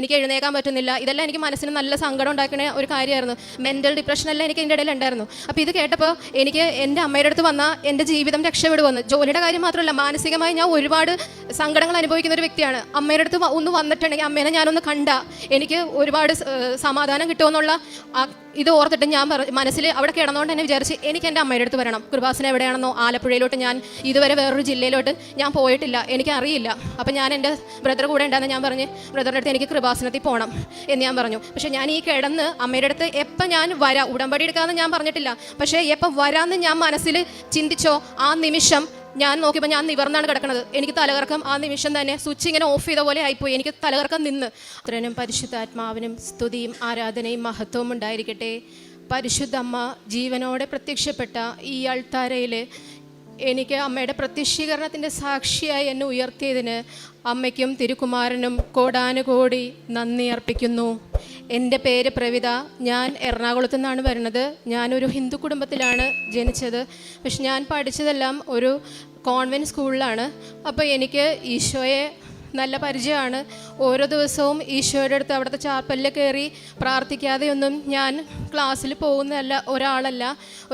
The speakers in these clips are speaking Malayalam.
എനിക്ക് എഴുന്നേക്കാൻ പറ്റുന്നില്ല. ഇതെല്ലാം എനിക്ക് മനസ്സിന് നല്ല സങ്കടം ഉണ്ടാക്കുന്ന ഒരു കാര്യമായിരുന്നു. മെൻ്റൽ ഡിപ്രഷനെല്ലാം എനിക്ക് ഇതിൻ്റെ ഇടയിൽ ഉണ്ടായിരുന്നു. അപ്പോൾ ഇത് കേട്ടപ്പോൾ എനിക്ക് എൻ്റെ അമ്മയുടെ അടുത്ത് വന്നാൽ എൻ്റെ ജീവിതം രക്ഷപ്പെടുമെന്ന്. ജോലിയുടെ കാര്യം മാത്രമല്ല, മാനസികമായി ഞാൻ ഒരുപാട് സങ്കടങ്ങൾ അനുഭവിക്കുന്ന ഒരു വ്യക്തിയാണ്. അമ്മയുടെ അടുത്ത് ഒന്ന് വന്നിട്ടുണ്ടെങ്കിൽ അമ്മേനെ ഞാനൊന്ന് കണ്ടാൽ എനിക്ക് ഒരുപാട് സമാധാനം കിട്ടുമെന്നുള്ള ഇത് ഓർത്തിട്ട് ഞാൻ മനസ്സിൽ അവിടെ കിടന്നുകൊണ്ട് തന്നെ വിചാരിച്ച് എനിക്ക് എൻ്റെ അമ്മയുടെ അടുത്ത് വരണം. കൃപാസനം എവിടെയാണെന്നോ, ആലപ്പുഴയിലോട്ട് ഞാൻ ഇതുവരെ വേറൊരു ജില്ലയിലോട്ട് ഞാൻ പോയിട്ടില്ല, എനിക്കറിയില്ല. അപ്പോൾ ഞാൻ എൻ്റെ ബ്രദർ കൂടെ ഉണ്ടാകുന്ന ഞാൻ പറഞ്ഞ് ബ്രദറിൻ്റെ അടുത്ത് എനിക്ക് കൃപാസനത്തിൽ പോകണം എന്ന് ഞാൻ പറഞ്ഞു. പക്ഷേ ഞാൻ ഈ കിടന്ന് അമ്മയുടെ അടുത്ത് എപ്പോൾ ഞാൻ വരാം, ഉടമ്പടി എടുക്കാമെന്ന് ഞാൻ പറഞ്ഞിട്ടില്ല, പക്ഷേ എപ്പോൾ വരാമെന്ന് ഞാൻ മനസ്സിൽ ചിന്തിച്ചോ ആ നിമിഷം ഞാൻ നോക്കിയപ്പോൾ ഞാൻ നിവർന്നാണ് കിടക്കുന്നത്. എനിക്ക് തലകറക്കം ആ നിമിഷം തന്നെ സ്വിച്ച് ഇങ്ങനെ ഓഫ് ചെയ്ത പോലെ ആയിപ്പോയി. എനിക്ക് തലകറക്കം നിന്ന്. അത്രനും പരിശുദ്ധാത്മാവിനും സ്തുതിയും ആരാധനയും മഹത്വവും ഉണ്ടായിരിക്കട്ടെ. പരിശുദ്ധ അമ്മ ജീവനോടെ പ്രത്യക്ഷപ്പെട്ട ഈ അൾത്താരയിൽ എനിക്ക് അമ്മയുടെ പ്രത്യക്ഷീകരണത്തിൻ്റെ സാക്ഷിയായി എന്നെ ഉയർത്തിയതിന് അമ്മയ്ക്കും തിരുക്കുമാരനും കോടാനുകോടി നന്ദി അർപ്പിക്കുന്നു. എൻ്റെ പേര് പ്രവിത. ഞാൻ എറണാകുളത്തു നിന്നാണ് വരുന്നത്. ഞാനൊരു ഹിന്ദു കുടുംബത്തിലാണ് ജനിച്ചത്. പക്ഷെ ഞാൻ പഠിച്ചതെല്ലാം ഒരു കോൺവെൻറ്റ് സ്കൂളിലാണ്. അപ്പോൾ എനിക്ക് ഈശോയെ നല്ല പരിചയമാണ്. ഓരോ ദിവസവും ഈശോയുടെ അടുത്ത് അവിടുത്തെ ചാപ്പലിൽ കയറി പ്രാർത്ഥിക്കാതെയൊന്നും ഞാൻ ക്ലാസ്സിൽ പോകുന്നതല്ല ഒരാളല്ല.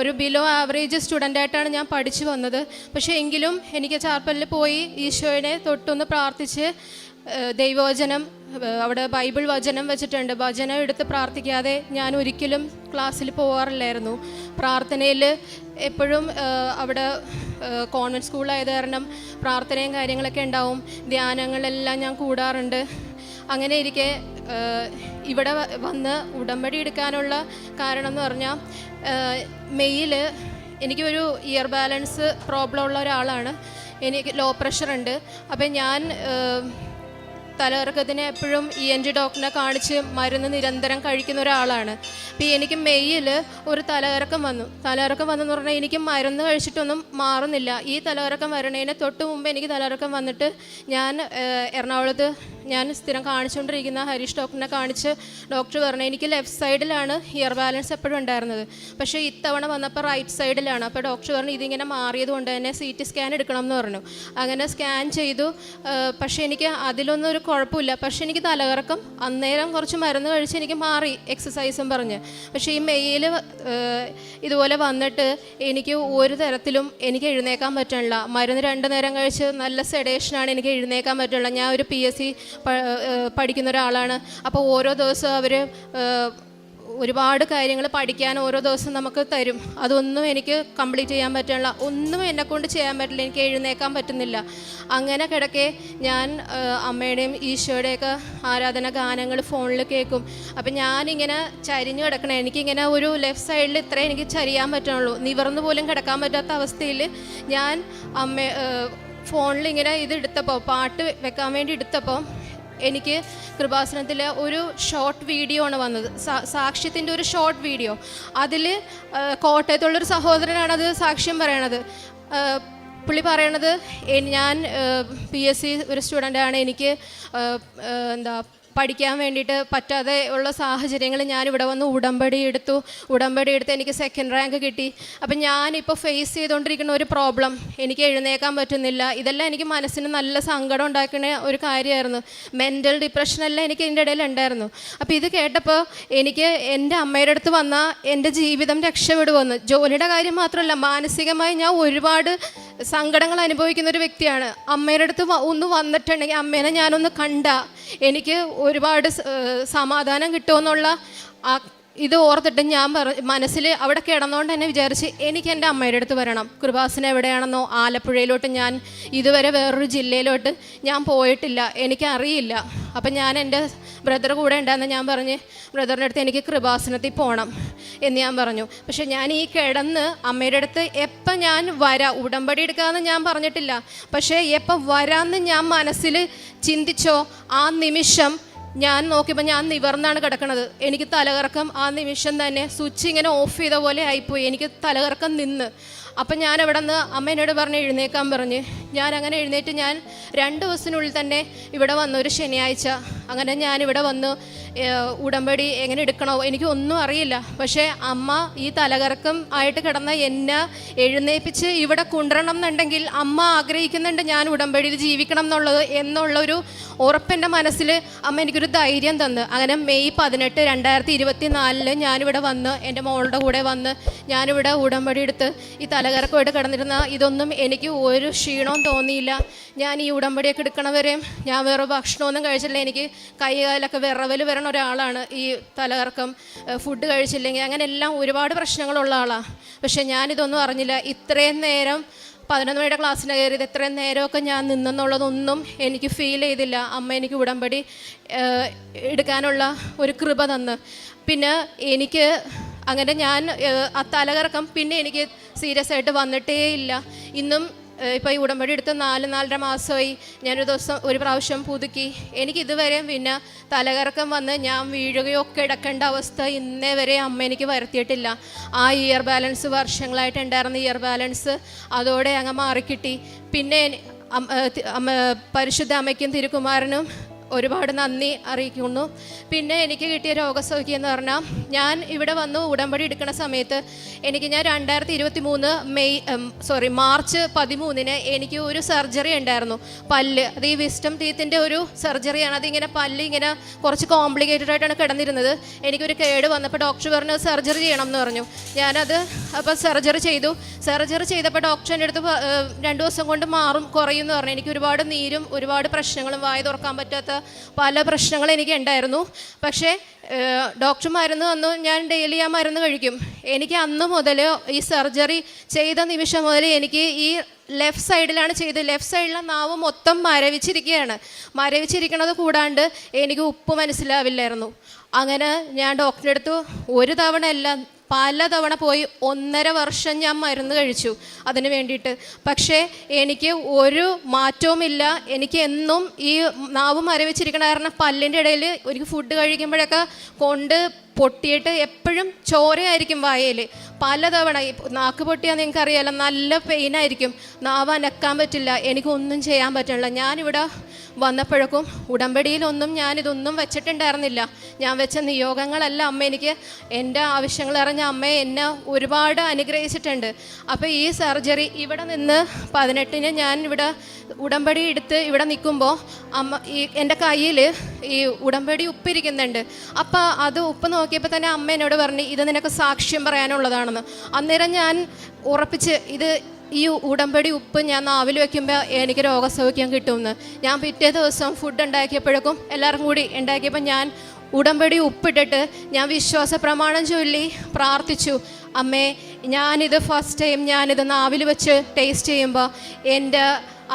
ഒരു ബിലോ ആവറേജ് സ്റ്റുഡൻ്റായിട്ടാണ് ഞാൻ പഠിച്ചു വന്നത്. പക്ഷേ എങ്കിലും എനിക്ക് ചാപ്പലിൽ പോയി ഈശോയെ തൊട്ടൊന്ന് പ്രാർത്ഥിച്ച് ദൈവവചനം, അവിടെ ബൈബിൾ വചനം വെച്ചിട്ടുണ്ട്, വചനം എടുത്ത് പ്രാർത്ഥിക്കാതെ ഞാൻ ഒരിക്കലും ക്ലാസ്സിൽ പോകാറില്ലായിരുന്നു. പ്രാർത്ഥനയിൽ എപ്പോഴും അവിടെ കോൺവെൻറ്റ് സ്കൂളായത് കാരണം പ്രാർത്ഥനയും കാര്യങ്ങളൊക്കെ ഉണ്ടാവും. ധ്യാനങ്ങളെല്ലാം ഞാൻ കൂടാറുണ്ട്. അങ്ങനെ ഇരിക്കെ ഇവിടെ വന്ന് ഉടമ്പടി എടുക്കാനുള്ള കാരണം എന്ന് പറഞ്ഞാൽ മെയ്യിൽ എനിക്കൊരു ഇയർ ബാലൻസ് പ്രോബ്ലം ഉള്ള ഒരാളാണ്. എനിക്ക് ലോ പ്രഷറുണ്ട്. അപ്പം ഞാൻ തലകറക്കത്തിന് എപ്പോഴും ENT ഡോക്ടറിനെ കാണിച്ച് മരുന്ന് നിരന്തരം കഴിക്കുന്ന ഒരാളാണ്. അപ്പോൾ എനിക്ക് മെയ്യിൽ ഒരു തലകറക്കം വന്നെന്ന് പറഞ്ഞാൽ എനിക്ക് മരുന്ന് കഴിച്ചിട്ടൊന്നും മാറുന്നില്ല. ഈ തലകറക്കം വരണേന് തൊട്ട് മുമ്പ് എനിക്ക് തലകറക്കം വന്നിട്ട് ഞാൻ എറണാകുളത്ത് ഞാൻ സ്ഥിരം കാണിച്ചുകൊണ്ടിരിക്കുന്ന ഹരീഷ് ഡോക്ടറിനെ കാണിച്ച് ഡോക്ടർ പറഞ്ഞു എനിക്ക് ലെഫ്റ്റ് സൈഡിലാണ് ഇയർ ബാലൻസ് എപ്പോഴും ഉണ്ടായിരുന്നത്, പക്ഷേ ഇത്തവണ വന്നപ്പോൾ റൈറ്റ് സൈഡിലാണ്. അപ്പോൾ ഡോക്ടർ പറഞ്ഞു ഇതിങ്ങനെ മാറിയത് കൊണ്ട് തന്നെ CT സ്കാൻ എടുക്കണം എന്ന് പറഞ്ഞു. അങ്ങനെ സ്കാൻ ചെയ്തു. പക്ഷേ എനിക്ക് അതിലൊന്നും ഒരു കുഴപ്പമില്ല. പക്ഷേ എനിക്ക് തലകറക്കം അന്നേരം കുറച്ച് മരുന്ന് കഴിച്ച് എനിക്ക് മാറി, എക്സസൈസും പറഞ്ഞ്. പക്ഷേ ഈ മെയ്യിൽ ഇതുപോലെ വന്നിട്ട് എനിക്ക് ഒരു തരത്തിലും എനിക്ക് എഴുന്നേക്കാൻ പറ്റണില്ല. മരുന്ന് 2 നേരം കഴിച്ച് നല്ല സെഡേഷനാണ്, എനിക്ക് എഴുന്നേക്കാൻ പറ്റുള്ള. ഞാൻ ഒരു PSC പഠിക്കുന്ന ഒരാളാണ്. അപ്പോൾ ഓരോ ദിവസവും അവർ ഒരുപാട് കാര്യങ്ങൾ പഠിക്കാൻ ഓരോ ദിവസം നമുക്ക് തരും. അതൊന്നും എനിക്ക് കംപ്ലീറ്റ് ചെയ്യാൻ പറ്റില്ല, ഒന്നും എന്നെക്കൊണ്ട് ചെയ്യാൻ പറ്റില്ല, എനിക്ക് എഴുന്നേക്കാൻ പറ്റുന്നില്ല. അങ്ങനെ കിടക്കെ ഞാൻ അമ്മയുടെയും ഈശോയുടെയൊക്കെ ആരാധന ഗാനങ്ങൾ ഫോണിൽ കേൾക്കും. അപ്പം ഞാനിങ്ങനെ ചരിഞ്ഞ് കിടക്കണം. എനിക്കിങ്ങനെ ഒരു ലെഫ്റ്റ് സൈഡിൽ ഇത്രേ എനിക്ക് ചരിയാൻ പറ്റുള്ളൂ, നിവർന്ന് പോലും കിടക്കാൻ പറ്റാത്ത അവസ്ഥയിൽ ഞാൻ ഫോണിൽ ഇങ്ങനെ എടുത്തപ്പോൾ, പാട്ട് വെക്കാൻ വേണ്ടി എടുത്തപ്പോൾ എനിക്ക് കൃപാസനത്തിൽ ഒരു ഷോർട്ട് വീഡിയോ ആണ് വന്നത്, സാക്ഷ്യത്തിൻ്റെ ഒരു ഷോർട്ട് വീഡിയോ. അതിൽ കോട്ടയത്തുള്ളൊരു സഹോദരനാണത് സാക്ഷ്യം പറയണത്. പുള്ളി പറയണത് ഞാൻ PSC ഒരു സ്റ്റുഡൻ്റാണ്, എനിക്ക് പഠിക്കാൻ വേണ്ടിയിട്ട് പറ്റാതെ ഉള്ള സാഹചര്യങ്ങൾ ഞാനിവിടെ വന്ന് ഉടമ്പടി എടുത്ത് എനിക്ക് 2nd റാങ്ക് കിട്ടി. അപ്പം ഞാനിപ്പോൾ ഫേസ് ചെയ്തുകൊണ്ടിരിക്കുന്ന ഒരു പ്രോബ്ലം, എനിക്ക് എഴുന്നേക്കാൻ പറ്റുന്നില്ല. ഇതെല്ലാം എനിക്ക് മനസ്സിന് നല്ല സങ്കടം ഉണ്ടാക്കുന്ന ഒരു കാര്യമായിരുന്നു. മെൻ്റൽ ഡിപ്രഷനെല്ലാം എനിക്ക് ഇതിൻ്റെ ഇടയിൽ ഉണ്ടായിരുന്നു. അപ്പോൾ ഇത് കേട്ടപ്പോൾ എനിക്ക് എൻ്റെ അമ്മയുടെ അടുത്ത് വന്നാൽ എൻ്റെ ജീവിതം രക്ഷപ്പെടുമെന്ന്. ജോലിയുടെ കാര്യം മാത്രമല്ല, മാനസികമായി ഞാൻ ഒരുപാട് സങ്കടങ്ങൾ അനുഭവിക്കുന്ന ഒരു വ്യക്തിയാണ്. അമ്മയുടെ അടുത്ത് ഒന്ന് വന്നിട്ടുണ്ടെങ്കിൽ അമ്മേനെ ഞാനൊന്ന് കണ്ടാൽ എനിക്ക് ഒരുപാട് സമാധാനം കിട്ടുമെന്നുള്ള ഇത് ഓർത്തിട്ട് ഞാൻ മനസ്സിൽ അവിടെ കിടന്നുകൊണ്ട് തന്നെ വിചാരിച്ച് എനിക്ക് എൻ്റെ അമ്മയുടെ അടുത്ത് വരണം. കൃപാസനം എവിടെയാണെന്നോ, ആലപ്പുഴയിലോട്ട് ഞാൻ ഇതുവരെ വേറൊരു ജില്ലയിലോട്ട് ഞാൻ പോയിട്ടില്ല, എനിക്കറിയില്ല. അപ്പം ഞാൻ എൻ്റെ ബ്രദർ കൂടെ ഉണ്ടാകുന്ന ഞാൻ പറഞ്ഞ് ബ്രദറിൻ്റെ അടുത്ത് എനിക്ക് കൃപാസനത്തിൽ പോകണം എന്ന് ഞാൻ പറഞ്ഞു. പക്ഷെ ഞാൻ ഈ കിടന്ന് അമ്മയുടെ അടുത്ത് എപ്പം ഞാൻ വരാം, ഉടമ്പടി എടുക്കാമെന്ന് ഞാൻ പറഞ്ഞിട്ടില്ല, പക്ഷേ എപ്പം വരാമെന്ന് ഞാൻ മനസ്സിൽ ചിന്തിച്ചോ ആ നിമിഷം ഞാൻ നോക്കിയപ്പോൾ ഞാൻ നിവർന്നാണ് കിടക്കണത്. എനിക്ക് തലകറക്കം ആ നിമിഷം തന്നെ സ്വിച്ച് ഇങ്ങനെ ഓഫ് ചെയ്ത പോലെ ആയിപ്പോയി. എനിക്ക് തലകറക്കം നിന്ന്. അപ്പം ഞാൻ അവിടെ നിന്ന് അമ്മേനോട് പറഞ്ഞ് എഴുന്നേക്കാൻ പറഞ്ഞ് ഞാൻ അങ്ങനെ എഴുന്നേറ്റ് ഞാൻ 2 ദിവസത്തിനുള്ളിൽ തന്നെ ഇവിടെ വന്നു, ഒരു ശനിയാഴ്ച. അങ്ങനെ ഞാനിവിടെ വന്നു. ഉടമ്പടി എങ്ങനെ എടുക്കണോ എനിക്ക് ഒന്നും അറിയില്ല. പക്ഷേ അമ്മ ഈ തലകറക്കം ആയിട്ട് കിടന്ന എന്നെ എഴുന്നേൽപ്പിച്ച് ഇവിടെ കൊണ്ടുവരണം എന്നുണ്ടെങ്കിൽ അമ്മ ആഗ്രഹിക്കുന്നുണ്ട് ഞാൻ ഉടമ്പടിയിൽ ജീവിക്കണം എന്നുള്ളൊരു ഉറപ്പെൻ്റെ മനസ്സിൽ അമ്മ എനിക്കൊരു ധൈര്യം തന്നു. അങ്ങനെ മെയ് 18, 2024 ഞാനിവിടെ വന്ന് എൻ്റെ മോളുടെ കൂടെ വന്ന് ഞാനിവിടെ ഉടമ്പടി എടുത്ത് ഈ തലകറക്കമായിട്ട് കിടന്നിരുന്ന ഇതൊന്നും എനിക്ക് ഒരു ക്ഷീണവും തോന്നിയില്ല. ഞാൻ ഈ ഉടമ്പടിയൊക്കെ എടുക്കണവരെയും ഞാൻ വേറെ ഭക്ഷണമൊന്നും കഴിച്ചില്ല. എനിക്ക് കൈകാലൊക്കെ വിറവൽ വരണ ഒരാളാണ്. ഈ തലകറക്കം, ഫുഡ് കഴിച്ചില്ലെങ്കിൽ അങ്ങനെ എല്ലാം ഒരുപാട് പ്രശ്നങ്ങളുള്ള ആളാണ്. പക്ഷേ ഞാനിതൊന്നും അറിഞ്ഞില്ല. ഇത്രയും നേരം 11 മണിയുടെ ക്ലാസ്സിന് കയറിയത് ഇത്രയും നേരമൊക്കെ ഞാൻ നിന്നെന്നുള്ളതൊന്നും എനിക്ക് ഫീൽ ചെയ്തില്ല. അമ്മ എനിക്ക് ഉടമ്പടി എടുക്കാനുള്ള ഒരു കൃപ തന്ന്. പിന്നെ എനിക്ക് അങ്ങനെ ഞാൻ ആ തലകറക്കം പിന്നെ എനിക്ക് സീരിയസ് ആയിട്ട് വന്നിട്ടേ ഇല്ല. ഇന്നും ഇപ്പോൾ ഈ ഉടമ്പടി എടുത്ത് 4-4.5 മാസമായി. ഞാനൊരു ദിവസം ഒരു പ്രാവശ്യം പുതുക്കി. എനിക്കിതുവരെയും പിന്നെ തലകറക്കം വന്ന് ഞാൻ വീഴുകയോ കിടക്കേണ്ട അവസ്ഥ ഇന്നേ വരെ അമ്മ എനിക്ക് വരുത്തിയിട്ടില്ല. ആ ഇയർ ബാലൻസ് വർഷങ്ങളായിട്ട് ഉണ്ടായിരുന്ന ഇയർ ബാലൻസ് അതോടെ അങ്ങ് മാറിക്കിട്ടി. പിന്നെ പരിശുദ്ധ അമ്മയ്ക്കും തിരുക്കുമാരനും ഒരുപാട് നന്ദി അറിയിക്കുന്നു. പിന്നെ എനിക്ക് കിട്ടിയ രോഗസൗഖ്യം എന്ന് പറഞ്ഞാൽ ഞാൻ ഇവിടെ വന്നു ഉടമ്പടി എടുക്കുന്ന സമയത്ത് ഞാൻ 2023 മാർച്ച് 13 എനിക്ക് ഒരു സർജറി ഉണ്ടായിരുന്നു. പല്ല്, അത് ഈ വിസ്റ്റം ടീത്തിൻ്റെ ഒരു സർജറിയാണ്. അതിങ്ങനെ പല്ല് ഇങ്ങനെ കുറച്ച് കോംപ്ലിക്കേറ്റഡ് ആയിട്ടാണ് കിടന്നിരുന്നത്. എനിക്കൊരു കേട് വന്നപ്പോൾ ഡോക്ടർ പറഞ്ഞു സർജറി ചെയ്യണം എന്ന് പറഞ്ഞു. ഞാനത് അപ്പോൾ സർജറി ചെയ്തു. സർജറി ചെയ്തപ്പോൾ ഡോക്ടറിൻ്റെ അടുത്ത് 2 ദിവസം കൊണ്ട് മാറും, കുറയും എന്ന് പറഞ്ഞു. എനിക്ക് ഒരുപാട് നീരും ഒരുപാട് പ്രശ്നങ്ങളും വായ തുറക്കാൻ പറ്റാത്ത പല പ്രശ്നങ്ങളും എനിക്ക് ഉണ്ടായിരുന്നു. പക്ഷേ ഡോക്ടർ മരുന്ന് തന്നു. ഞാൻ ഡെയിലി ആ മരുന്ന് കഴിക്കും. എനിക്ക് അന്ന് മുതൽ ഈ സർജറി ചെയ്ത നിമിഷം മുതൽ എനിക്ക് ഈ ലെഫ്റ്റ് സൈഡിലാണ് ചെയ്തത്. ലെഫ്റ്റ് സൈഡിലെ നാവ് മൊത്തം മരവിച്ചിരിക്കണത് കൂടാണ്ട് എനിക്ക് ഉപ്പ് മനസ്സിലാവില്ലായിരുന്നു. അങ്ങനെ ഞാൻ ഡോക്ടറെ അടുത്ത് ഒരു തവണ അല്ല പലതവണ പോയി 1.5 വർഷം ഞാൻ മരുന്ന് കഴിച്ചു അതിന് വേണ്ടിയിട്ട്. പക്ഷേ എനിക്ക് ഒരു മാറ്റവുമില്ല. എനിക്ക് എന്നും ഈ നാവ് മരവിച്ചിരിക്കണ കാരണം പല്ലിൻ്റെ ഇടയിൽ എനിക്ക് ഫുഡ് കഴിക്കുമ്പോഴൊക്കെ കൊണ്ട് പൊട്ടിയിട്ട് എപ്പോഴും ചോരയായിരിക്കും വായയിൽ. പലതവണ നാക്ക് പൊട്ടിയാൽ നിങ്ങൾക്കറിയാലോ, നല്ല പെയിനായിരിക്കും. നാവ് അനക്കാൻ പറ്റില്ല, എനിക്കൊന്നും ചെയ്യാൻ പറ്റില്ല. ഞാനിവിടെ വന്നപ്പോഴേക്കും ഉടമ്പടിയിലൊന്നും ഞാനിതൊന്നും വെച്ചിട്ടുണ്ടായിരുന്നില്ല. ഞാൻ വെച്ച നിയോഗങ്ങളല്ല അമ്മ എനിക്ക് എൻ്റെ ആവശ്യങ്ങൾ അറിഞ്ഞ അമ്മയെ എന്നെ ഒരുപാട് അനുഗ്രഹിച്ചിട്ടുണ്ട്. അപ്പോൾ ഈ സർജറി ഇവിടെ നിന്ന് 18 ഞാൻ ഇവിടെ ഉടമ്പടി എടുത്ത് ഇവിടെ നിൽക്കുമ്പോൾ അമ്മ എൻ്റെ കയ്യിൽ ഈ ഉടമ്പടി ഉപ്പിരിക്കുന്നുണ്ട്. അപ്പോൾ അത് ഉപ്പ് നോക്കിയപ്പോൾ തന്നെ അമ്മ എന്നോട് പറഞ്ഞു ഇത് നിനക്ക് സാക്ഷ്യം പറയാനുള്ളതാണെന്ന്. അന്നേരം ഞാൻ ഉറപ്പിച്ച് ഈ ഉടമ്പടി ഉപ്പ് ഞാൻ നാവിൽ വയ്ക്കുമ്പോൾ എനിക്ക് രോഗസൗഖ്യം കിട്ടുമെന്ന്. ഞാൻ പിറ്റേ ദിവസം ഫുഡ് ഉണ്ടാക്കിയപ്പോഴേക്കും എല്ലാവർക്കും കൂടി ഉണ്ടാക്കിയപ്പോൾ ഞാൻ ഉടമ്പടി ഉപ്പിട്ടിട്ട് ഞാൻ വിശ്വാസ പ്രമാണം ചൊല്ലി പ്രാർത്ഥിച്ചു. അമ്മേ, ഞാനിത് ഫസ്റ്റ് ടൈം ഞാനിത് നാവിൽ വെച്ച് ടേസ്റ്റ് ചെയ്യുമ്പോൾ എൻ്റെ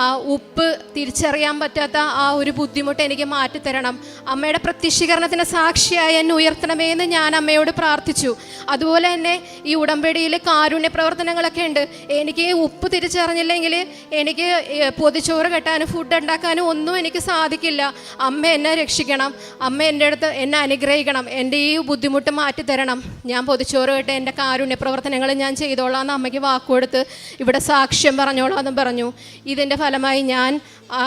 ആ ഉപ്പ് തിരിച്ചറിയാൻ പറ്റാത്ത ആ ഒരു ബുദ്ധിമുട്ട് എനിക്ക് മാറ്റിത്തരണം. അമ്മയുടെ പ്രത്യക്ഷീകരണത്തിന് സാക്ഷിയായി എന്നെ ഉയർത്തണമേ എന്ന് ഞാൻ അമ്മയോട് പ്രാർത്ഥിച്ചു. അതുപോലെ തന്നെ ഈ ഉടമ്പടിയിൽ കാരുണ്യ പ്രവർത്തനങ്ങളൊക്കെ ഉണ്ട്. എനിക്ക് ഉപ്പ് തിരിച്ചറിഞ്ഞില്ലെങ്കിൽ എനിക്ക് പൊതിച്ചോറ് കെട്ടാനും ഫുഡ് ഉണ്ടാക്കാനും ഒന്നും എനിക്ക് സാധിക്കില്ല. അമ്മ എന്നെ രക്ഷിക്കണം, അമ്മ എൻ്റെ അടുത്ത് എന്നെ അനുഗ്രഹിക്കണം, എൻ്റെ ഈ ബുദ്ധിമുട്ട് മാറ്റിത്തരണം. ഞാൻ പൊതിച്ചോറ് കെട്ട് എൻ്റെ കാരുണ്യ പ്രവർത്തനങ്ങൾ ഞാൻ ചെയ്തോളാം എന്ന് അമ്മയ്ക്ക് വാക്കുകൊടുത്ത് ഇവിടെ സാക്ഷ്യം പറഞ്ഞോളാം എന്നും പറഞ്ഞു. ഇതിൻ്റെ ഫലമായി ഞാൻ ആ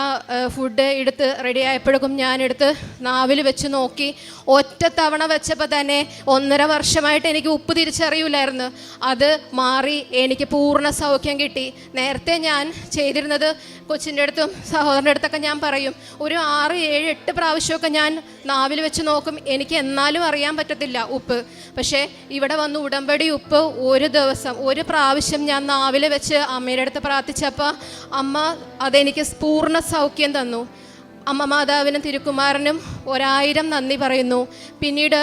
ഫുഡ് എടുത്ത് റെഡി ആയപ്പോഴേക്കും ഞാനെടുത്ത് നാവിൽ വെച്ച് നോക്കി. ഒറ്റ തവണ വെച്ചപ്പോൾ തന്നെ 1.5 വർഷമായിട്ട് എനിക്ക് ഉപ്പ് തിരിച്ചറിയില്ലായിരുന്നു. അത് മാറി എനിക്ക് പൂർണ്ണ സൗഖ്യം കിട്ടി. നേരത്തെ ഞാൻ ചെയ്തിരുന്നത് കൊച്ചിൻ്റെ അടുത്തും സഹോദരൻ്റെ അടുത്തൊക്കെ ഞാൻ പറയും, ഒരു 6, 7, 8 പ്രാവശ്യമൊക്കെ ഞാൻ നാവിൽ വെച്ച് നോക്കും, എനിക്ക് എന്നാലും അറിയാൻ പറ്റത്തില്ല ഉപ്പ്. പക്ഷേ ഇവിടെ വന്ന് ഉടമ്പടി ഉപ്പ് ഒരു പ്രാവശ്യം ഞാൻ നാവിൽ വെച്ച് അമ്മയുടെ അടുത്ത് പ്രാർത്ഥിച്ചപ്പോൾ അമ്മ അതെനിക്ക് പൂർണ്ണ സൗഖ്യം തന്നു. അമ്മ മാതാവിനും തിരുക്കുമാരനും 1000 നന്ദി പറയുന്നു. പിന്നീട്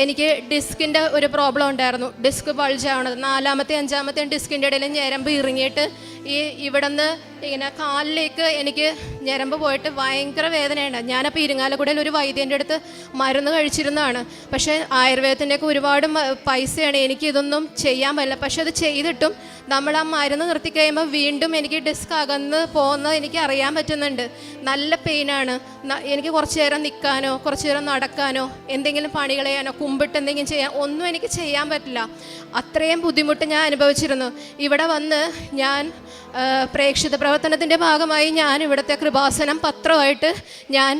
എനിക്ക് ഡിസ്കിൻ്റെ ഒരു പ്രോബ്ലം ഉണ്ടായിരുന്നു. ഡിസ്ക് ബൾജാവണത് 4-ാമത്തെ 5-ാമത്തെ ഡിസ്കിൻ്റെ ഇടയിൽ ഞരമ്പ് ഇറങ്ങിയിട്ട് ഇവിടെ നിന്ന് ഇങ്ങനെ കാലിലേക്ക് എനിക്ക് ഞരമ്പ് പോയിട്ട് ഭയങ്കര വേദനയുണ്ട്. ഞാനപ്പോൾ ഇരിങ്ങാലക്കുടയിൽ ഒരു വൈദ്യൻ്റെ അടുത്ത് മരുന്ന് കഴിച്ചിരുന്നതാണ്. പക്ഷേ ആയുർവേദത്തിൻ്റെയൊക്കെ ഒരുപാട് പൈസയാണ്, എനിക്ക് ഇതൊന്നും ചെയ്യാൻ പറ്റില്ല. പക്ഷെ അത് ചെയ്തിട്ടും നമ്മൾ ആ മരുന്ന് നിർത്തിക്കഴിയുമ്പോൾ വീണ്ടും എനിക്ക് ഡിസ്ക് അകന്ന് പോകുന്നത് എനിക്ക് അറിയാൻ പറ്റുന്നുണ്ട്. നല്ല പെയിനാണ്. എനിക്ക് കുറച്ച് നേരം നിൽക്കാനോ കുറച്ച് നേരം നടക്കാനോ എന്തെങ്കിലും പണികൾ ചെയ്യാനോ കുമ്പിട്ട് എന്തെങ്കിലും ചെയ്യാൻ ഒന്നും എനിക്ക് ചെയ്യാൻ പറ്റില്ല. അത്രയും ബുദ്ധിമുട്ട് ഞാൻ അനുഭവിച്ചിരുന്നു. ഇവിടെ വന്ന് ഞാൻ പ്രേക്ഷിത പ്രവർത്തനത്തിൻ്റെ ഭാഗമായി ഞാൻ ഇവിടുത്തെ കൃപാസനം പത്രമായിട്ട് ഞാൻ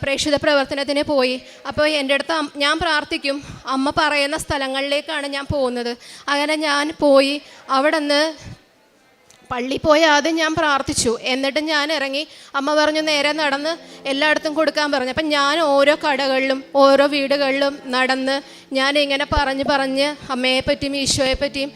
പ്രേക്ഷിത പ്രവർത്തനത്തിന് പോയി. അപ്പോൾ എൻ്റെ അടുത്ത് ഞാൻ പ്രാർത്ഥിക്കും, അമ്മ പറയുന്ന സ്ഥലങ്ങളിലേക്കാണ് ഞാൻ പോകുന്നത്. അങ്ങനെ ഞാൻ പോയി അവിടെ നിന്ന് പള്ളി പോയി ആദ്യം ഞാൻ പ്രാർത്ഥിച്ചു. എന്നിട്ട് ഞാൻ ഇറങ്ങി. അമ്മ പറഞ്ഞു നേരെ നടന്ന് എല്ലായിടത്തും കൊടുക്കാൻ പറഞ്ഞു. അപ്പം ഞാൻ ഓരോ കടകളിലും ഓരോ വീടുകളിലും നടന്ന് ഞാൻ ഇങ്ങനെ പറഞ്ഞ് അമ്മയെ പറ്റിയും ഈശോയെ പറ്റിയും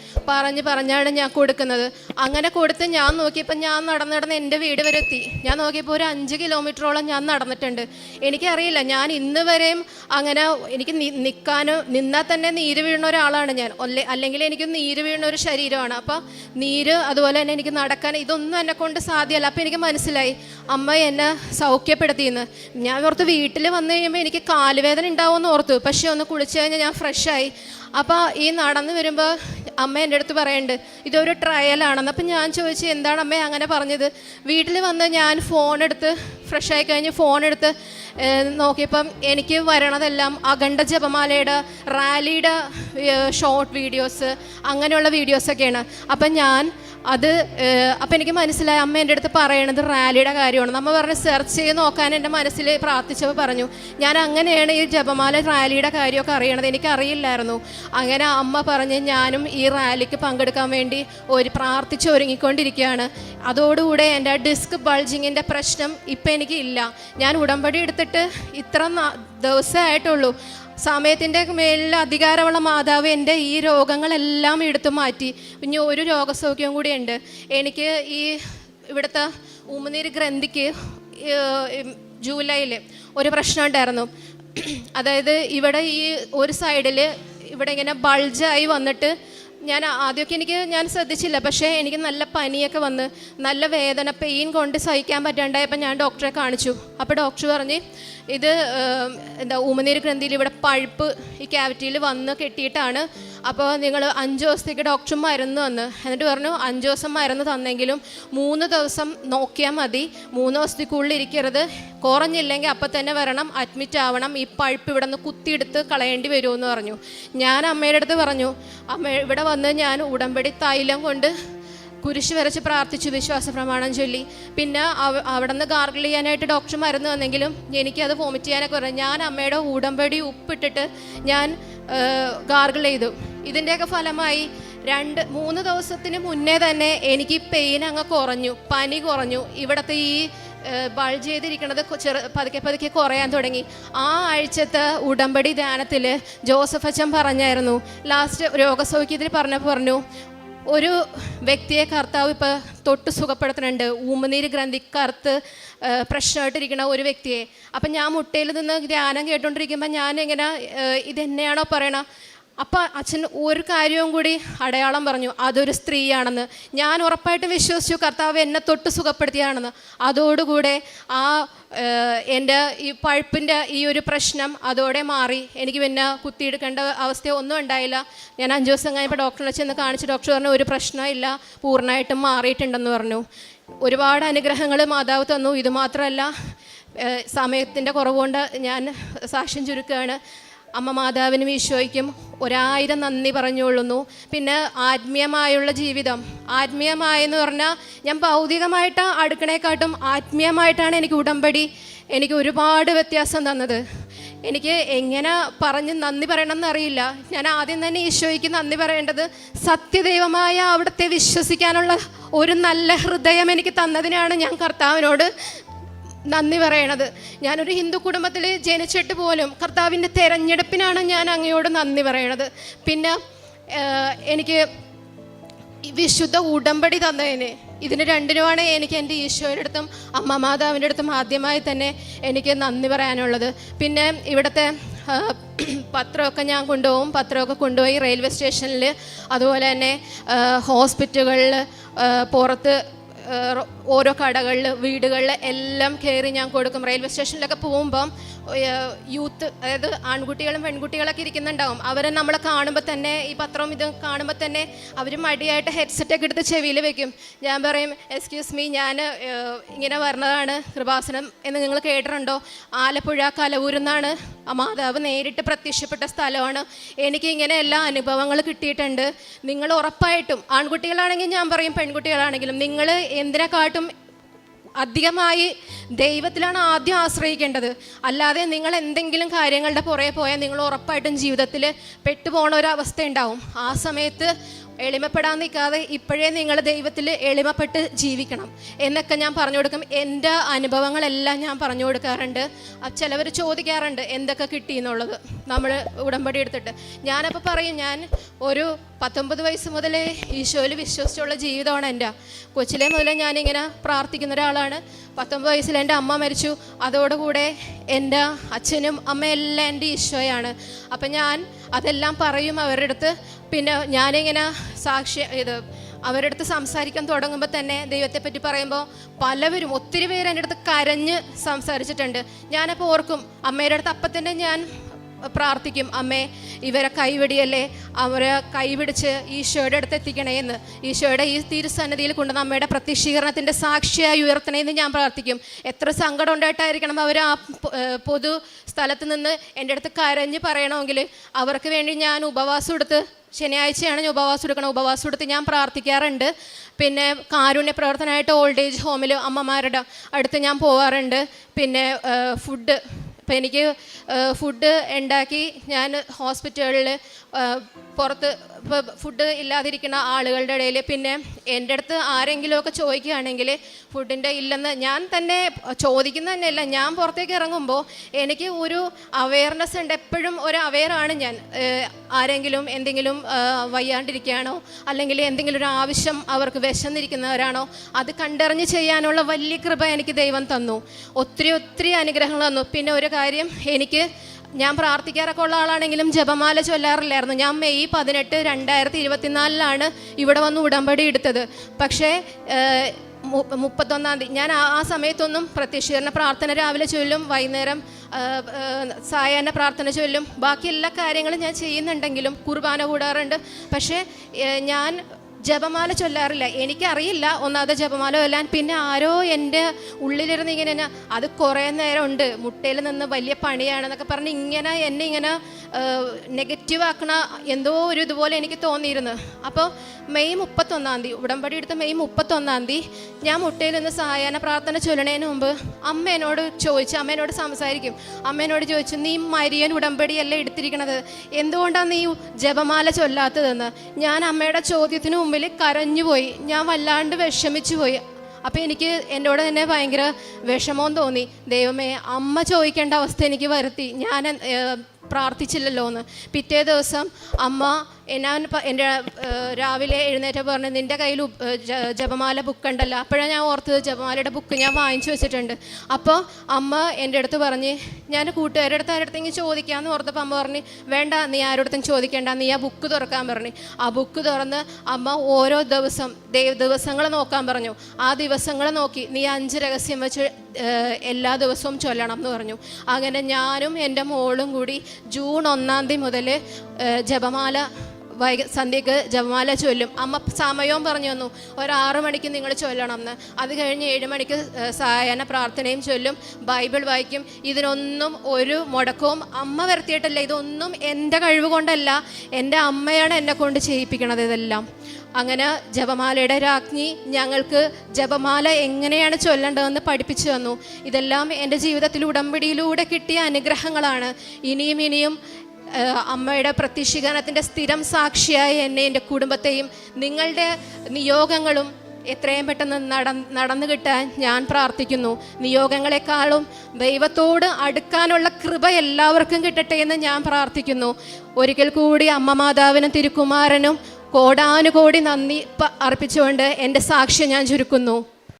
പറഞ്ഞാണ് ഞാൻ കൊടുക്കുന്നത്. അങ്ങനെ കൊടുത്ത് ഞാൻ നോക്കിയപ്പോൾ ഞാൻ നടന്ന് എൻ്റെ വീട് വരെ എത്തി. ഞാൻ നോക്കിയപ്പോൾ ഒരു 5 കിലോമീറ്ററോളം ഞാൻ നടന്നിട്ടുണ്ട്. എനിക്കറിയില്ല, ഞാൻ ഇന്ന് വരെയും അങ്ങനെ എനിക്ക് നിന്നാൽ തന്നെ നീര് വീഴുന്ന ഒരാളാണ് ഞാൻ. അല്ലെങ്കിൽ എനിക്ക് നീര് വീഴുന്ന ഒരു ശരീരമാണ്. അപ്പോൾ നീര് അതുപോലെ തന്നെ എനിക്ക് നടക്കാൻ ഇതൊന്നും എന്നെ കൊണ്ട് സാധ്യമല്ല. അപ്പോൾ എനിക്ക് മനസ്സിലായി അമ്മ എന്നെ സൗഖ്യപ്പെടുത്തിയെന്ന്. ഞാൻ ഓർത്ത് വീട്ടിൽ വന്നു കഴിയുമ്പോൾ എനിക്ക് കാലുവേദന ഉണ്ടാവുമെന്ന് ഓർത്തു. പക്ഷേ ഒന്ന് കുളിച്ച് കഴിഞ്ഞാൽ ഞാൻ ഫ്രഷായി. അപ്പോൾ ഈ നടന്ന് വരുമ്പോൾ അമ്മ എൻ്റെ അടുത്ത് പറയുന്നുണ്ട് ഇതൊരു ട്രയലാണെന്ന്. അപ്പം ഞാൻ ചോദിച്ചു എന്താണ് അമ്മ അങ്ങനെ പറഞ്ഞത്? വീട്ടിൽ വന്ന് ഞാൻ ഫോണെടുത്ത് ഫ്രഷായി കഴിഞ്ഞ് ഫോണെടുത്ത് നോക്കിയപ്പം എനിക്ക് വരണതെല്ലാം അഖണ്ഡ ജപമാലയുടെ റാലിയുടെ ഷോർട്ട് വീഡിയോസ് അങ്ങനെയുള്ള വീഡിയോസൊക്കെയാണ്. അപ്പം ഞാൻ അപ്പം എനിക്ക് മനസ്സിലായി അമ്മ എൻ്റെ അടുത്ത് പറയണത് റാലിയുടെ കാര്യമാണ്. നമ്മൾ പറഞ്ഞ് സെർച്ച് ചെയ്ത് നോക്കാൻ എൻ്റെ മനസ്സിൽ പ്രാർത്ഥിച്ചപ്പോൾ പറഞ്ഞു ഞാൻ അങ്ങനെയാണ് ഈ ജപമാല റാലിയുടെ കാര്യമൊക്കെ അറിയണത്, എനിക്കറിയില്ലായിരുന്നു. അങ്ങനെ അമ്മ പറഞ്ഞ് ഞാനും ഈ റാലിക്ക് പങ്കെടുക്കാൻ വേണ്ടി പ്രാർത്ഥിച്ച് ഒരുങ്ങിക്കൊണ്ടിരിക്കുകയാണ്. അതോടുകൂടെ എൻ്റെ ഡിസ്ക് ബൾജിങ്ങിൻ്റെ പ്രശ്നം ഇപ്പം എനിക്ക് ഇല്ല. ഞാൻ ഉടമ്പടി എടുത്തിട്ട് ഇത്ര ദിവസമായിട്ടുള്ളൂ. സമയത്തിൻ്റെ മേലിൽ അധികാരമുള്ള മാതാവ് എൻ്റെ ഈ രോഗങ്ങളെല്ലാം എടുത്തു മാറ്റി. ഇനി ഒരു രോഗസൗഖ്യം കൂടിയുണ്ട്. എനിക്ക് ഈ ഇവിടുത്തെ ഉമിനീര് ഗ്രന്ഥിക്ക് ജൂലൈയിൽ ഒരു പ്രശ്നം ഉണ്ടായിരുന്നു. അതായത് ഇവിടെ ഈ ഒരു സൈഡിൽ ഇവിടെ ഇങ്ങനെ ബൾജായി വന്നിട്ട് ഞാൻ ആദ്യമൊക്കെ ഞാൻ ശ്രദ്ധിച്ചില്ല. പക്ഷേ എനിക്ക് നല്ല പനിയൊക്കെ വന്ന് നല്ല വേദന പെയിൻ കൊണ്ട് സഹിക്കാൻ പറ്റാണ്ടായപ്പോൾ ഞാൻ ഡോക്ടറെ കാണിച്ചു. അപ്പോൾ ഡോക്ടർ പറഞ്ഞ് ഇത് ഉമിനീര് ഗ്രന്ഥിയിൽ ഇവിടെ പഴുപ്പ് ഈ ക്യാവിറ്റിയിൽ വന്ന് കെട്ടിയിട്ടാണ്. അപ്പോൾ നിങ്ങൾ 5 ദിവസത്തേക്ക് ഡോക്ടർ മരുന്ന് തന്ന്. എന്നിട്ട് പറഞ്ഞു 5 ദിവസം മരുന്ന് തന്നെങ്കിലും 3 ദിവസം നോക്കിയാൽ മതി, 3 ദിവസത്തേക്കുള്ളിൽ ഇരിക്കരുത്, കുറഞ്ഞില്ലെങ്കിൽ അപ്പം തന്നെ വരണം, അഡ്മിറ്റ് ആവണം, ഈ പഴുപ്പ് ഇവിടെ നിന്ന് കുത്തിയെടുത്ത് കളയേണ്ടി വരുമെന്ന് പറഞ്ഞു. ഞാൻ അമ്മയുടെ അടുത്ത് പറഞ്ഞു, അമ്മ ഇവിടെ വന്ന് ഞാൻ ഉടമ്പടി തൈലം കൊണ്ട് കുരിശ് വരച്ച് പ്രാർത്ഥിച്ചു, വിശ്വാസ പ്രമാണം ചൊല്ലി. പിന്നെ അവിടെ നിന്ന് ഗാർഗിൾ ചെയ്യാനായിട്ട് ഡോക്ടർ മരുന്ന് തന്നെങ്കിലും എനിക്കത് വോമിറ്റ് ചെയ്യാനൊക്കെ പറഞ്ഞു. ഞാൻ അമ്മയുടെ ഉടമ്പടി ഉപ്പിട്ടിട്ട് ഞാൻ ഗാർഗിൾ ചെയ്തു. ഇതിൻ്റെയൊക്കെ ഫലമായി 2-3 ദിവസത്തിന് മുന്നേ തന്നെ എനിക്ക് പെയിൻ അങ്ങ് കുറഞ്ഞു, പനി കുറഞ്ഞു. ഇവിടുത്തെ ഈ ബൾജ് ചെയ്തിരിക്കുന്നത് പതുക്കെ കുറയാൻ തുടങ്ങി. ആ ആഴ്ചത്തെ ഉടമ്പടി ധ്യാനത്തിൽ ജോസഫ് അച്ഛൻ പറഞ്ഞായിരുന്നു, ലാസ്റ്റ് രോഗസൗഖ്യത്തിൽ പറഞ്ഞു ഒരു വ്യക്തിയെ കർത്താവ് ഇപ്പോൾ തൊട്ട് സുഖപ്പെടുത്തുന്നുണ്ട്, ഉമിനീര് ഗ്രന്ഥി കറുത്ത് പ്രശ്നമായിട്ടിരിക്കുന്ന ഒരു വ്യക്തിയെ. അപ്പം ഞാൻ മുട്ടയിൽ നിന്ന് ധ്യാനം കേട്ടുകൊണ്ടിരിക്കുമ്പോൾ ഞാൻ ഇങ്ങനെ ഇതെന്നെയാണോ പറയണ. അപ്പം അച്ഛൻ ഒരു കാര്യവും കൂടി അടയാളം പറഞ്ഞു, അതൊരു സ്ത്രീയാണെന്ന്. ഞാൻ ഉറപ്പായിട്ട് വിശ്വസിച്ചു കർത്താവ് എന്നെ തൊട്ട് സുഖപ്പെടുത്തിയാണെന്ന്. അതോടുകൂടെ എൻ്റെ ഈ പഴുപ്പിൻ്റെ ഈ ഒരു പ്രശ്നം അതോടെ മാറി. എനിക്ക് പിന്നെ കുത്തിയെടുക്കേണ്ട അവസ്ഥ ഒന്നും ഉണ്ടായില്ല. ഞാൻ 5 ദിവസം കഴിഞ്ഞപ്പോൾ ഡോക്ടറിനെ ചെന്ന് കാണിച്ച് ഡോക്ടർ പറഞ്ഞു ഒരു പ്രശ്നമില്ല, പൂർണ്ണമായിട്ടും മാറിയിട്ടുണ്ടെന്ന് പറഞ്ഞു. ഒരുപാട് അനുഗ്രഹങ്ങൾ മാതാവ് തന്നു. ഇതുമാത്രമല്ല, സമയത്തിൻ്റെ കുറവുകൊണ്ട് ഞാൻ സാക്ഷ്യം ചുരുക്കുകയാണ്. അമ്മ മാതാവിനും ഈശോയ്ക്കും 1000 നന്ദി പറഞ്ഞുകൊള്ളുന്നു. പിന്നെ ആത്മീയമായുള്ള ജീവിതം, ആത്മീയമായെന്ന് പറഞ്ഞാൽ ഞാൻ ഭൗതികമായിട്ട് അടുക്കണേക്കാട്ടും ആത്മീയമായിട്ടാണ് എനിക്ക് ഉടമ്പടി എനിക്ക് ഒരുപാട് വ്യത്യാസം തന്നത്. എനിക്ക് എങ്ങനെ പറഞ്ഞ് നന്ദി പറയണമെന്ന് അറിയില്ല. ഞാൻ ആദ്യം തന്നെ ഈശോയ്ക്ക് നന്ദി പറയേണ്ടത് സത്യദൈവമായ അവിടുത്തെ വിശ്വസിക്കാനുള്ള ഒരു നല്ല ഹൃദയം എനിക്ക് തന്നതിനാണ് ഞാൻ കർത്താവിനോട് നന്ദി പറയണത്. ഞാനൊരു ഹിന്ദു കുടുംബത്തിൽ ജനിച്ചിട്ട് പോലും കർത്താവിൻ്റെ തെരഞ്ഞെടുപ്പിനാണ് ഞാൻ അങ്ങയോട് നന്ദി പറയണത്. പിന്നെ എനിക്ക് വിശുദ്ധ ഉടമ്പടി തന്നതിന് ഇതിന് രണ്ടിനുമാണ് എനിക്ക് എൻ്റെ ഈശോയുടെ അടുത്തും അമ്മ മാതാവിൻ്റെ അടുത്തും ആദ്യമായി തന്നെ എനിക്ക് നന്ദി പറയാനുള്ളത്. പിന്നെ ഇവിടുത്തെ പത്രമൊക്കെ ഞാൻ കൊണ്ടുപോകും. പത്രമൊക്കെ കൊണ്ടുപോയി റെയിൽവേ സ്റ്റേഷനിൽ, അതുപോലെ തന്നെ ഹോസ്പിറ്റലുകളിൽ, പുറത്ത് ഓരോ കടകളിൽ, വീടുകളിൽ എല്ലാം കയറി ഞാൻ കൊടുക്കും. റെയിൽവേ സ്റ്റേഷനിലൊക്കെ പോകുമ്പം യൂത്ത്, അതായത് ആൺകുട്ടികളും പെൺകുട്ടികളൊക്കെ ഇരിക്കുന്നുണ്ടാവും. അവരെ നമ്മളെ കാണുമ്പോൾ തന്നെ, ഈ പത്രവും ഇത് കാണുമ്പോൾ തന്നെ അവർ മടിയായിട്ട് ഹെഡ്സെറ്റൊക്കെ എടുത്ത് ചെവിയിൽ വെക്കും. ഞാൻ പറയും, എക്സ്ക്യൂസ് മീ, ഞാൻ ഇങ്ങനെ വരുന്നതാണ്, കൃപാസനം എന്ന് നിങ്ങൾ കേട്ടിട്ടുണ്ടോ? ആലപ്പുഴ കലവൂരിൽ മാതാവ് നേരിട്ട് പ്രത്യക്ഷപ്പെട്ട സ്ഥലമാണ്. എനിക്ക് ഇങ്ങനെ എല്ലാ അനുഭവങ്ങൾ കിട്ടിയിട്ടുണ്ട്. നിങ്ങൾ ഉറപ്പായിട്ടും, ആൺകുട്ടികളാണെങ്കിൽ ഞാൻ പറയും, പെൺകുട്ടികളാണെങ്കിലും നിങ്ങൾ എന്തിനെക്കാട്ടും അധികമായി ദൈവത്തിലാണ് ആദ്യം ആശ്രയിക്കേണ്ടത്. അല്ലാതെ നിങ്ങൾ എന്തെങ്കിലും കാര്യങ്ങളുടെ പുറകെ പോയാൽ നിങ്ങൾ ഉറപ്പായിട്ടും ജീവിതത്തിൽ പെട്ടുപോണ ഒരവസ്ഥ ഉണ്ടാവും. ആ സമയത്ത് എളിമപ്പെടാൻ നിൽക്കാതെ ഇപ്പോഴേ നിങ്ങൾ ദൈവത്തിൽ എളിമപ്പെട്ട് ജീവിക്കണം എന്നൊക്കെ ഞാൻ പറഞ്ഞു കൊടുക്കും. എൻ്റെ അനുഭവങ്ങളെല്ലാം ഞാൻ പറഞ്ഞു കൊടുക്കാറുണ്ട്. ചിലവർ ചോദിക്കാറുണ്ട് എന്തൊക്കെ കിട്ടി എന്നുള്ളത് നമ്മൾ ഉടമ്പടി എടുത്തിട്ട്. ഞാനപ്പോൾ പറയും, ഞാൻ ഒരു 19 വയസ്സ് മുതലേ ഈശോയിൽ വിശ്വസിച്ചുള്ള ജീവിതമാണ് എൻ്റെ. കൊച്ചിലെ മുതലേ ഞാനിങ്ങനെ പ്രാർത്ഥിക്കുന്ന ഒരാളാണ്. 19 വയസ്സിൽ എൻ്റെ അമ്മ മരിച്ചു. അതോടുകൂടെ എൻ്റെ അച്ഛനും അമ്മയെല്ലാം എൻ്റെ ഈശോയാണ്. അപ്പം ഞാൻ അതെല്ലാം പറയും അവരുടെ അടുത്ത്. പിന്നെ ഞാനിങ്ങനെ അവരുടെ അടുത്ത് സംസാരിക്കാൻ തുടങ്ങുമ്പോൾ തന്നെ ദൈവത്തെപ്പറ്റി പറയുമ്പോൾ പലവരും ഒത്തിരി പേര് എൻ്റെ അടുത്ത് കരഞ്ഞ് സംസാരിച്ചിട്ടുണ്ട്. ഞാനപ്പോൾ ഓർക്കും, അമ്മയുടെ അടുത്ത് അപ്പം തന്നെ ഞാൻ പ്രാർത്ഥിക്കും, അമ്മേ ഇവരെ കൈവിടിയല്ലേ, അവരെ കൈപിടിച്ച് ഈശോയുടെ അടുത്ത് എത്തിക്കണേ എന്ന്. ഈശോയുടെ ഈ തിരുസന്നിധിയിൽ കൊണ്ട് അമ്മയുടെ പ്രത്യക്ഷീകരണത്തിൻ്റെ സാക്ഷിയായി ഉയർത്തണേന്ന് ഞാൻ പ്രാർത്ഥിക്കും. എത്ര സങ്കടം ഉണ്ടായിട്ടായിരിക്കണം അവർ ആ പൊതു സ്ഥലത്ത് നിന്ന് എൻ്റെ അടുത്ത് കരഞ്ഞ് പറയണമെങ്കിൽ. അവർക്ക് വേണ്ടി ഞാൻ ഉപവാസം എടുത്ത്, ശനിയാഴ്ചയാണ് ഞാൻ ഉപവാസം എടുത്ത് ഞാൻ പ്രാർത്ഥിക്കാറുണ്ട്. പിന്നെ കാരുണ്യ പ്രവർത്തനമായിട്ട് ഓൾഡ് ഏജ് ഹോമിൽ അമ്മമാരുടെ അടുത്ത് ഞാൻ പോകാറുണ്ട്. പിന്നെ ഫുഡ്, ഇപ്പം എനിക്ക് ഫുഡ് ഉണ്ടാക്കി ഞാൻ ഹോസ്പിറ്റലിൽ പുറത്ത് ഇപ്പോൾ ഫുഡ് ഇല്ലാതിരിക്കുന്ന ആളുകളുടെ ഇടയിൽ, പിന്നെ എൻ്റെ അടുത്ത് ആരെങ്കിലുമൊക്കെ ചോദിക്കുകയാണെങ്കിൽ ഫുഡിൻ്റെ ഇല്ലെന്ന് ഞാൻ തന്നെ ചോദിക്കുന്ന തന്നെയല്ല, ഞാൻ പുറത്തേക്ക് ഇറങ്ങുമ്പോൾ എനിക്ക് ഒരു അവെയർനെസ് ഉണ്ട്. എപ്പോഴും ഒരു അവെയറാണ് ഞാൻ. ആരെങ്കിലും എന്തെങ്കിലും വയ്യാണ്ടിരിക്കുകയാണോ അല്ലെങ്കിൽ എന്തെങ്കിലും ഒരു ആവശ്യം അവർക്ക് വിശന്നിരിക്കുന്നവരാണോ അത് കണ്ടറിഞ്ഞ് ചെയ്യാനുള്ള വലിയ കൃപ എനിക്ക് ദൈവം തന്നു. ഒത്തിരി അനുഗ്രഹങ്ങൾ തന്നു. പിന്നെ ഒരു കാര്യം, എനിക്ക് ഞാൻ പ്രാർത്ഥിക്കാറൊക്കെ ഉള്ള ആളാണെങ്കിലും ജപമാല ചൊല്ലാറില്ലായിരുന്നു. ഞാൻ മെയ് 18, 2024 ഇവിടെ വന്ന് ഉടമ്പടി എടുത്തത്. പക്ഷേ 31 ഞാൻ ആ സമയത്തൊന്നും പ്രത്യക്ഷീകരണ പ്രാർത്ഥന രാവിലെ ചൊല്ലും, വൈകുന്നേരം സായാഹ്ന പ്രാർത്ഥന ചൊല്ലും, ബാക്കി എല്ലാ കാര്യങ്ങളും ഞാൻ ചെയ്യുന്നുണ്ടെങ്കിലും കുർബാന കൂടാറുണ്ട്. പക്ഷേ ഞാൻ ജപമാല ചൊല്ലാറില്ല. എനിക്കറിയില്ല ഒന്നാമത് ജപമാല ചൊല്ലാൻ. പിന്നെ ആരോ എൻ്റെ ഉള്ളിലിരുന്ന് ഇങ്ങനെ അത് കുറേ നേരം ഉണ്ട്, മുട്ടയിൽ നിന്ന് വലിയ പണിയാണെന്നൊക്കെ പറഞ്ഞ് എന്നെ ഇങ്ങനെ നെഗറ്റീവ് ആക്കണ എന്തോ ഒരു ഇതുപോലെ എനിക്ക് തോന്നിയിരുന്നു. അപ്പോൾ മെയ് 31 ഉടമ്പടി എടുത്ത് മെയ് 31 ഞാൻ മുട്ടയിൽ നിന്ന് സായാഹ്ന പ്രാർത്ഥന ചൊല്ലണതിന് മുമ്പ് അമ്മേനോട് സംസാരിക്കും. അമ്മേനോട് ചോദിച്ചു, നീ മരിയൻ ഉടമ്പടിയല്ലേ എടുത്തിരിക്കണത്, എന്തുകൊണ്ടാണ് നീ ജപമാല ചൊല്ലാത്തതെന്ന്. ഞാൻ അമ്മയുടെ ചോദ്യത്തിന് മുമ്പിൽ കരഞ്ഞുപോയി. ഞാൻ വല്ലാണ്ട് വിഷമിച്ചു പോയി. അപ്പോൾ എനിക്ക് എന്നോട് തന്നെ ഭയങ്കര വിഷമവും തോന്നി. ദൈവമേ, അമ്മ ചോദിക്കേണ്ട അവസ്ഥ എനിക്ക് വരുത്തി, ഞാൻ പ്രാർത്ഥിച്ചില്ലല്ലോ എന്ന്. പിറ്റേ ദിവസം അമ്മ എൻ്റെ രാവിലെ എഴുന്നേറ്റ് പറഞ്ഞു, നിൻ്റെ കയ്യിൽ ജപമാല ബുക്ക് ഉണ്ടല്ലോ. അപ്പോഴാണ് ഞാൻ ഓർത്തത് ജപമാലയുടെ ബുക്ക് ഞാൻ വാങ്ങിച്ചു വെച്ചിട്ടുണ്ട്. അപ്പോൾ അമ്മ എൻ്റെ അടുത്ത് പറഞ്ഞ്, ഞാൻ കൂട്ടുകാരുടെ അടുത്ത് ആരുടെടുത്തെങ്കിൽ ചോദിക്കാമെന്ന് ഓർത്തപ്പോൾ അമ്മ പറഞ്ഞ്, വേണ്ട, നീ ആരോടത്തും ചോദിക്കേണ്ട, നീ ആ ബുക്ക് തുറക്കാൻ പറഞ്ഞു. ആ ബുക്ക് തുറന്ന് അമ്മ ഓരോ ദിവസങ്ങൾ നോക്കാൻ പറഞ്ഞു. ആ ദിവസങ്ങൾ നോക്കി നീ 5 രഹസ്യം വെച്ച് എല്ലാ ദിവസവും ചൊല്ലണം എന്ന് പറഞ്ഞു. അങ്ങനെ ഞാനും എൻ്റെ മോളും കൂടി ജൂൺ 1 മുതൽ ജപമാല സന്ധ്യക്ക് ജപമാല ചൊല്ലും. അമ്മ സമയവും പറഞ്ഞു തന്നു, ഒരു 6 മണിക്ക് നിങ്ങൾ ചൊല്ലണം എന്ന്. അത് കഴിഞ്ഞ് 7 മണിക്ക് സായാഹ്ന പ്രാർത്ഥനയും ചൊല്ലും, ബൈബിൾ വായിക്കും. ഇതിനൊന്നും ഒരു മുടക്കവും അമ്മ വരുത്തിയിട്ടല്ല. ഇതൊന്നും എൻ്റെ കഴിവ് കൊണ്ടല്ല, എൻ്റെ അമ്മയാണ് എന്നെ കൊണ്ട് ചെയ്യിപ്പിക്കണത് ഇതെല്ലാം. അങ്ങനെ ജപമാലയുടെ രാജ്ഞി ഞങ്ങൾക്ക് ജപമാല എങ്ങനെയാണ് ചൊല്ലേണ്ടതെന്ന് പഠിപ്പിച്ചു തന്നു. ഇതെല്ലാം എൻ്റെ ജീവിതത്തിൽ ഉടമ്പടിയിലൂടെ കിട്ടിയ അനുഗ്രഹങ്ങളാണ്. ഇനിയും അമ്മയുടെ പ്രത്യക്ഷീകരണത്തിൻ്റെ സ്ഥിരം സാക്ഷിയായി എന്നെ, എൻ്റെ കുടുംബത്തെയും നിങ്ങളുടെ നിയോഗങ്ങളും എത്രയും പെട്ടെന്ന് നടന്നു കിട്ടാൻ ഞാൻ പ്രാർത്ഥിക്കുന്നു. നിയോഗങ്ങളെക്കാളും ദൈവത്തോട് അടുക്കാനുള്ള കൃപ എല്ലാവർക്കും കിട്ടട്ടെ എന്ന് ഞാൻ പ്രാർത്ഥിക്കുന്നു. ഒരിക്കൽ കൂടി അമ്മ മാതാവിനും തിരുക്കുമാരനും കോടാനുകോടി നന്ദി അർപ്പിച്ചുകൊണ്ട് എൻ്റെ സാക്ഷ്യം ഞാൻ ചുരുക്കുന്നു.